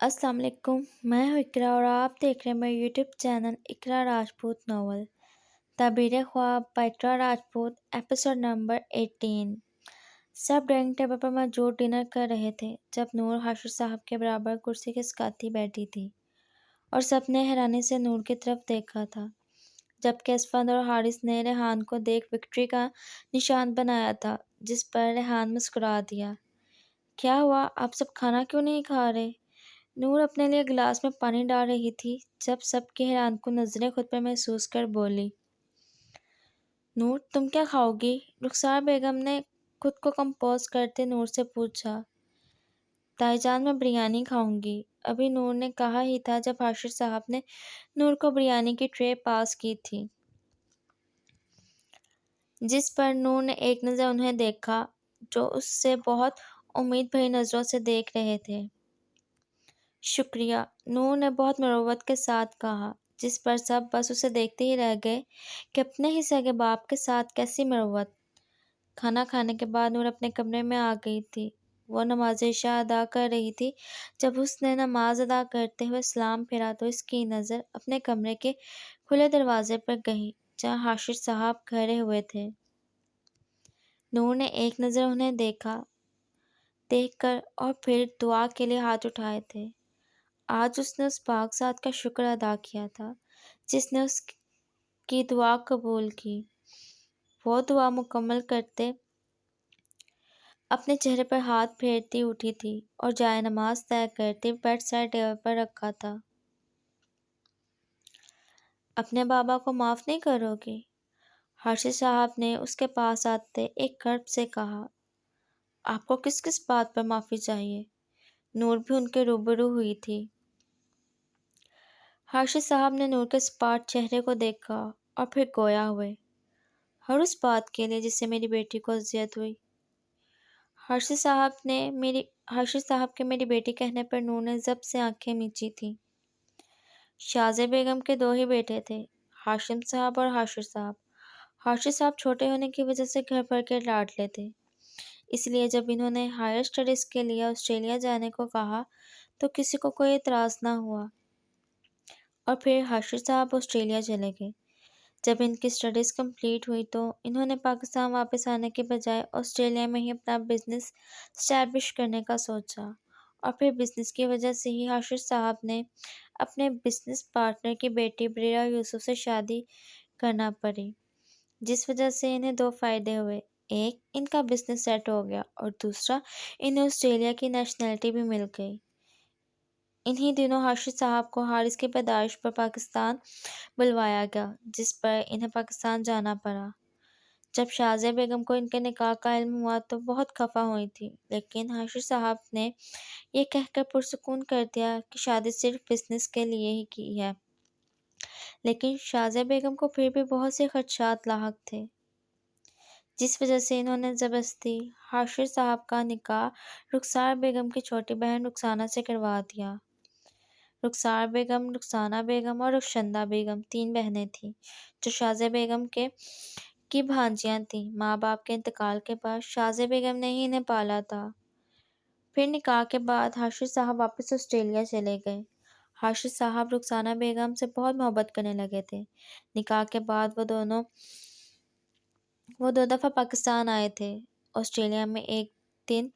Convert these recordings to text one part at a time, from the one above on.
السلام علیکم، میں ہوں اقرا اور آپ دیکھ رہے ہیں میرے YouTube channel Iqra Rajput novel تعبیر خواب by Iqra Rajput episode number 18۔ سب ڈائننگ ٹیبل پر موجود ڈنر کر رہے تھے جب نور حاشر صاحب کے برابر کرسی کے سکاتی بیٹھی تھی اور سب نے حیرانی سے نور کی طرف دیکھا تھا، جبکہ اسفند اور حارث نے ریحان کو دیکھ وکٹری کا نشان بنایا تھا، جس پر ریحان مسکرا دیا۔ کیا ہوا، آپ سب کھانا کیوں نہیں کھا رہے؟ نور اپنے لیے گلاس میں پانی ڈال رہی تھی جب سب کی حیران کن نظریں خود پر محسوس کر بولی، نور تم کیا کھاؤ گی؟ رخسار بیگم نے خود کو کمپوز کرتے نور سے پوچھا۔ تائی جان میں بریانی کھاؤں گی، ابھی نور نے کہا ہی تھا جب حاشر صاحب نے نور کو بریانی کی ٹرے پاس کی تھی، جس پر نور نے ایک نظر انہیں دیکھا جو اس سے بہت امید بھری نظروں سے دیکھ رہے تھے۔ شکریہ، نور نے بہت مروت کے ساتھ کہا، جس پر سب بس اسے دیکھتے ہی رہ گئے کہ اپنے ہی سگے باپ کے ساتھ کیسی مروت۔ کھانا کھانے کے بعد نور اپنے کمرے میں آ گئی تھی۔ وہ نماز عشاء ادا کر رہی تھی جب اس نے نماز ادا کرتے ہوئے سلام پھیرا تو اس کی نظر اپنے کمرے کے کھلے دروازے پر گئی جہاں حاشر صاحب کھڑے ہوئے تھے۔ نور نے ایک نظر انہیں دیکھ کر اور پھر دعا کے لیے ہاتھ اٹھائے تھے۔ آج اس نے اس پاک ذات کا شکر ادا کیا تھا جس نے اس کی دعا قبول کی۔ وہ دعا مکمل کرتے اپنے چہرے پر ہاتھ پھیرتی اٹھی تھی اور جائے نماز طے کرتے بیڈ سائڈ ٹیبل پر رکھا تھا۔ اپنے بابا کو معاف نہیں کرو گی؟ حاشر صاحب نے اس کے پاس آتے ایک کرب سے کہا۔ آپ کو کس کس بات پر معافی چاہیے؟ نور بھی ان کے روبرو ہوئی تھی۔ حاشر صاحب نے نور کے سپاٹ چہرے کو دیکھا اور پھر گویا ہوئے، ہر اس بات کے لیے جس سے میری بیٹی کو اذیت ہوئی۔ حاشر صاحب کے میری بیٹی کہنے پر نور نے ضبط سے آنکھیں میچی تھیں۔ شازیہ بیگم کے دو ہی بیٹے تھے، ہاشم صاحب اور حاشر صاحب۔ حاشر صاحب چھوٹے ہونے کی وجہ سے گھر بھر کے لاڈلے تھے، اس لیے جب انہوں نے ہائر اسٹڈیز کے لیے آسٹریلیا جانے کو کہا تو کسی کو کوئی اعتراض نہ ہوا، اور پھر حاشر صاحب آسٹریلیا چلے گئے۔ جب ان کی اسٹڈیز کمپلیٹ ہوئی تو انہوں نے پاکستان واپس آنے کے بجائے آسٹریلیا میں ہی اپنا بزنس اسٹیبلش کرنے کا سوچا، اور پھر بزنس کی وجہ سے ہی حاشر صاحب نے اپنے بزنس پارٹنر کی بیٹی بریرہ یوسف سے شادی کرنا پڑی، جس وجہ سے انہیں دو فائدے ہوئے، ایک ان کا بزنس سیٹ ہو گیا اور دوسرا انہیں آسٹریلیا کی نیشنلٹی بھی مل گئی۔ انہی دنوں حاشر صاحب کو حارث کی پیدائش پر پاکستان بلوایا گیا، جس پر انہیں پاکستان جانا پڑا۔ جب شازیہ بیگم کو ان کے نکاح کا علم ہوا تو بہت خفا ہوئی تھی، لیکن حاشر صاحب نے یہ کہہ کر پرسکون کر دیا کہ شادی صرف بزنس کے لیے ہی کی ہے، لیکن شازیہ بیگم کو پھر بھی بہت سے خدشات لاحق تھے، جس وجہ سے انہوں نے زبردستی حاشر صاحب کا نکاح رخسار بیگم کی چھوٹی بہن رخسانہ سے کروا دیا۔ رخسار بیگم، رخسانہ بیگم اور رخشندہ بیگم تین بہنیں تھیں جو شازیہ بیگم کی بھانجیاں تھیں۔ ماں باپ کے انتقال کے بعد شازیہ بیگم نے ہی انہیں پالا تھا۔ پھر نکاح کے بعد حاشر صاحب واپس آسٹریلیا چلے گئے۔ حاشر صاحب رخسانہ بیگم سے بہت محبت کرنے لگے تھے۔ نکاح کے بعد وہ دو دفعہ پاکستان آئے تھے۔ آسٹریلیا میں ایک دن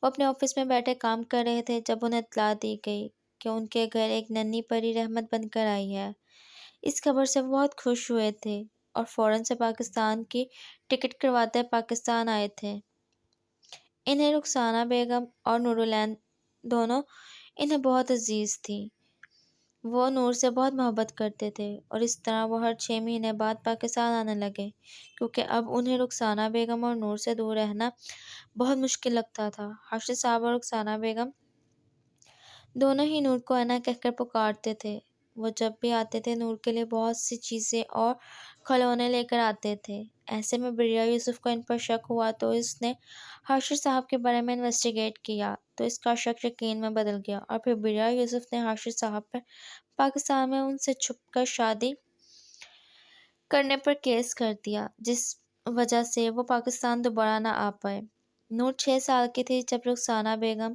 وہ اپنے آفس میں بیٹھے کام کر رہے تھے جب انہیں اطلاع دی گئی کہ ان کے گھر ایک ننھی پری رحمت بن کر آئی ہے۔ اس خبر سے وہ بہت خوش ہوئے تھے اور فوراً سے پاکستان کی ٹکٹ کرواتے پاکستان آئے تھے۔ انہیں رخسانہ بیگم اور نورالعین دونوں انہیں بہت عزیز تھیں۔ وہ نور سے بہت محبت کرتے تھے اور اس طرح وہ ہر 6 مہینے بعد پاکستان آنے لگے، کیونکہ اب انہیں رخسانہ بیگم اور نور سے دور رہنا بہت مشکل لگتا تھا۔ حاشر صاحب اور رخسانہ بیگم دونوں ہی نور کو اینا کہہ کر پکارتے تھے۔ وہ جب بھی آتے تھے نور کے لیے بہت سی چیزیں اور کھلونے لے کر آتے تھے۔ ایسے میں بریرہ یوسف کو ان پر شک ہوا تو اس نے حاشر صاحب کے بارے میں انویسٹیگیٹ کیا تو اس کا شک یقین میں بدل گیا، اور پھر بریرہ یوسف نے حاشر صاحب پر پاکستان میں ان سے چھپ کر شادی کرنے پر کیس کر دیا، جس وجہ سے وہ پاکستان دوبارہ نہ آ پائے۔ نور 6 سال کی تھی جب رخسانہ بیگم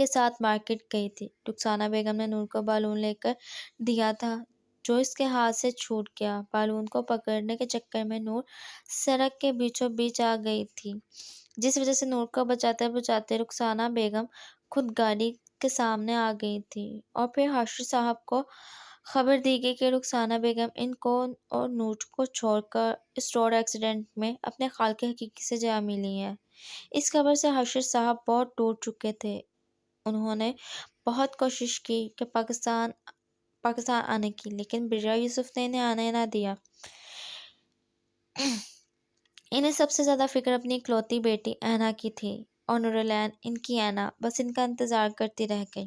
کے ساتھ مارکیٹ گئی تھی۔ رخسانہ بیگم نے نور کو بالون لے کر دیا تھا جو اس کے ہاتھ سے چھوٹ گیا۔ بالون کو پکڑنے کے چکر میں نور سڑک کے بیچوں بیچ آ گئی تھی، جس وجہ سے نور کو بچاتے بچاتے رخسانہ بیگم خود گاڑی کے سامنے آ گئی تھی، اور پھر حاشر صاحب کو خبر دی گئی کہ رخسانہ بیگم ان کو اور نور کو چھوڑ کر اس روڈ ایکسیڈنٹ میں اپنے خالق حقیقی سے جا ملی ہیں۔ اس خبر سے حاشر صاحب بہت ٹوٹ چکے تھے۔ انہوں نے بہت کوشش کی کہ پاکستان آنے کی، لیکن برا یوسف نے انہیں آنے نہ دیا۔ انہیں سب سے زیادہ فکر اپنی اکلوتی بیٹی اینا کی تھی، اور نورالعین ان کی اینا بس ان کا انتظار کرتی رہ گئی۔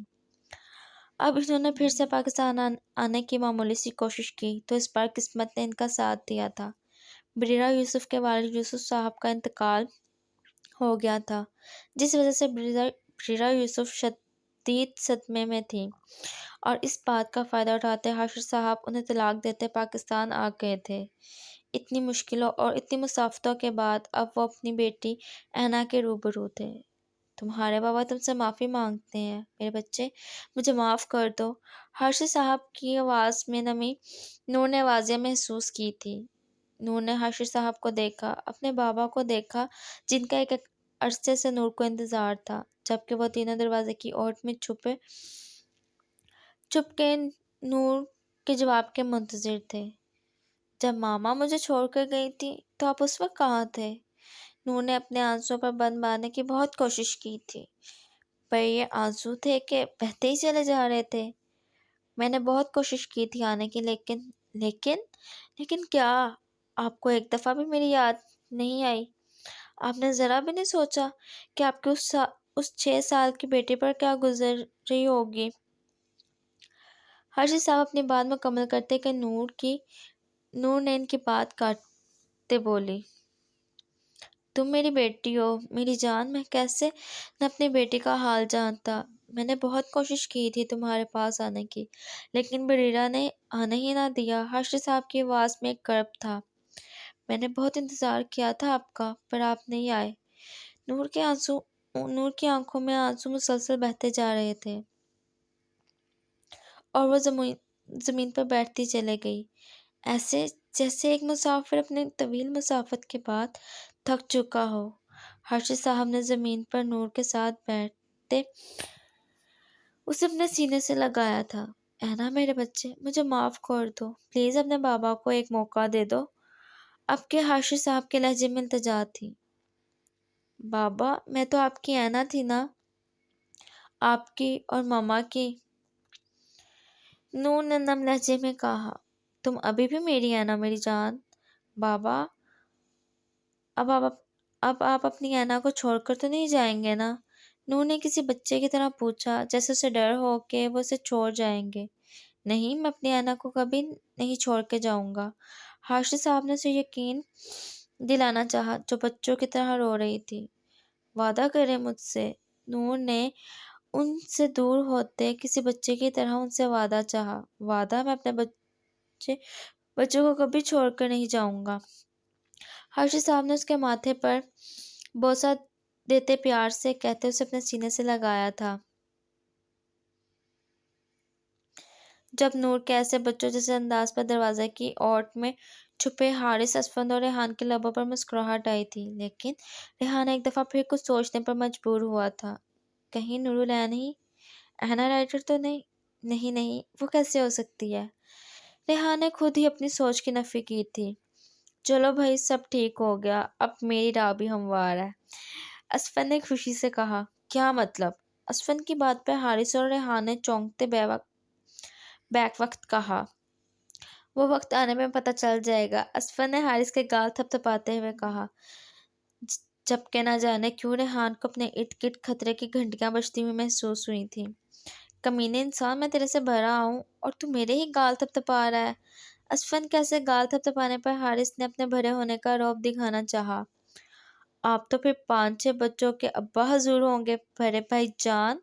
اب انہوں نے پھر سے پاکستان آنے کی معمولی سی کوشش کی تو اس بار قسمت نے ان کا ساتھ دیا تھا۔ بریرہ یوسف کے والد یوسف صاحب کا انتقال ہو گیا تھا، جس وجہ سے بریرہ یوسف شدید صدمے میں تھی، اور اس بات کا فائدہ اٹھاتے حاشر صاحب انہیں طلاق دیتے پاکستان آ گئے تھے۔ اتنی مشکلوں اور اتنی مسافتوں کے بعد اب وہ اپنی بیٹی اینا کے روبرو تھے۔ تمہارے بابا تم سے معافی مانگتے ہیں میرے بچے، مجھے معاف کر دو۔ حاشر صاحب کی آواز میں نمی نور نے واضح محسوس کی تھی۔ نور نے حاشر صاحب کو دیکھا، اپنے بابا کو دیکھا جن کا ایک عرصے سے نور کو انتظار تھا، جبکہ وہ تینوں دروازے کی اوٹ میں چھپ کے نور کے جواب کے منتظر تھے۔ جب ماما مجھے چھوڑ کر گئی تھی تو آپ اس وقت کہاں تھے؟ نور نے اپنے آنسوں پر بند باندھنے کی بہت کوشش کی تھی، پر یہ آنسو تھے کہ بہتے ہی چلے جا رہے تھے۔ میں نے بہت کوشش کی تھی آنے کی، لیکن کیا آپ کو ایک دفعہ بھی میری یاد نہیں آئی؟ آپ نے ذرا بھی نہیں سوچا کہ آپ کی اس 6 سال کی بیٹی پر کیا گزر رہی ہوگی؟ حاشر صاحب اپنی بات مکمل کرتے کہ نور نے ان کی بات کاٹتے بولی، تم میری بیٹی ہو، میری جان، میں کیسے نہ اپنی بیٹی کا حال جانتا۔ میں نے بہت کوشش کی تھی تمہارے پاس آنے کی، لیکن بریرہ نے آنے ہی نہ دیا۔ حاشر صاحب کی آواز میں ایک کرب تھا۔ میں نے بہت انتظار کیا تھا آپ کا، پر آپ نہیں آئے۔ نور کی آنکھوں میں آنسو مسلسل بہتے جا رہے تھے، اور وہ زمین پر بیٹھتی چلے گئی، ایسے جیسے ایک مسافر اپنے طویل مسافت کے بعد تھک چکا ہو۔ حاشر صاحب نے زمین پر نور کے ساتھ بیٹھتے اسے اپنے سینے سے لگایا تھا۔ اینا میرے بچے، مجھے معاف کر دو، پلیز اپنے بابا کو ایک موقع دے دو۔ اب کے حاشر صاحب کے لہجے میں التجا تھی۔ بابا، میں تو آپ کی اینا تھی نا، آپ کی اور ماما کی۔ نور نے نم لہجے میں کہا، تم ابھی بھی میری اینا میری جان۔ بابا، اب آپ اپنی اینا کو چھوڑ کر تو نہیں جائیں گے نا؟ نور نے کسی بچے کی طرح پوچھا، جیسے اسے ڈر ہو کہ وہ اسے چھوڑ جائیں گے۔ نہیں، میں اپنی اینا کو کبھی نہیں چھوڑ کے جاؤں گا۔ حاشر صاحب نے اسے یقین دلانا چاہا جو بچوں کی طرح رو رہی تھی۔ وعدہ کریں مجھ سے۔ نور نے ان سے دور ہوتے کسی بچے کی طرح ان سے وعدہ چاہا۔ وعدہ، میں اپنے بچوں کو کبھی چھوڑ کر نہیں جاؤں گا۔ حاشر صاحب نے اس کے ماتھے پر بوسہ دیتے پیار سے کہتے اسے اپنے سینے سے لگایا تھا۔ جب نور کے ایسے بچوں جیسے انداز پر دروازے کی اوٹ میں چھپے حارث، اسفند اور ریحان کے لبوں پر مسکراہٹ آئی تھی، لیکن ریحان ایک دفعہ پھر کچھ سوچنے پر مجبور ہوا تھا۔ کہیں نورالعین ہی اینا رائٹر تو نہیں؟ نہیں، وہ کیسے ہو سکتی ہے؟ ریحان نے خود ہی اپنی سوچ کی نفی کی تھی۔ چلو بھائی، سب ٹھیک ہو گیا، اب میری راہ بھی ہموار ہے، اسفند نے خوشی سے کہا۔ کیا مطلب؟ اسفند کی بات پہ حارث اور ریحان نے چونکتے بیک وقت کہا۔ وہ وقت آنے میں پتہ چل جائے گا، اسفند نے حارث کے گال تھپتھپاتے ہوئے کہا، جبکہ نہ جانے کیوں ریحان کو اپنے ارد گرد خطرے کی گھنٹیاں بجتی ہوئی محسوس ہوئی تھیں۔ کمینے انسان، میں تیرے سے بھرا ہوں اور تو میرے ہی گال تھپتھپا رہا ہے۔ اسفند کے ایسے گال تھپتھپانے پر حارث نے اپنے بھرے ہونے کا رعب دکھانا چاہا۔ آپ تو پھر 5-6 بچوں کے ابا حضور ہوں گے بڑے بھائی جان،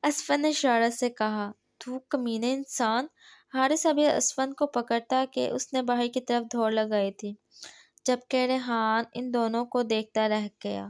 اسفند نے شرارت سے کہا۔ تو کمینے انسان! حارث ابھی اسفند کو پکڑتا کہ اس نے باہر کی طرف دوڑ لگائی تھی، جبکہ ریحان ان دونوں کو دیکھتا رہ گیا۔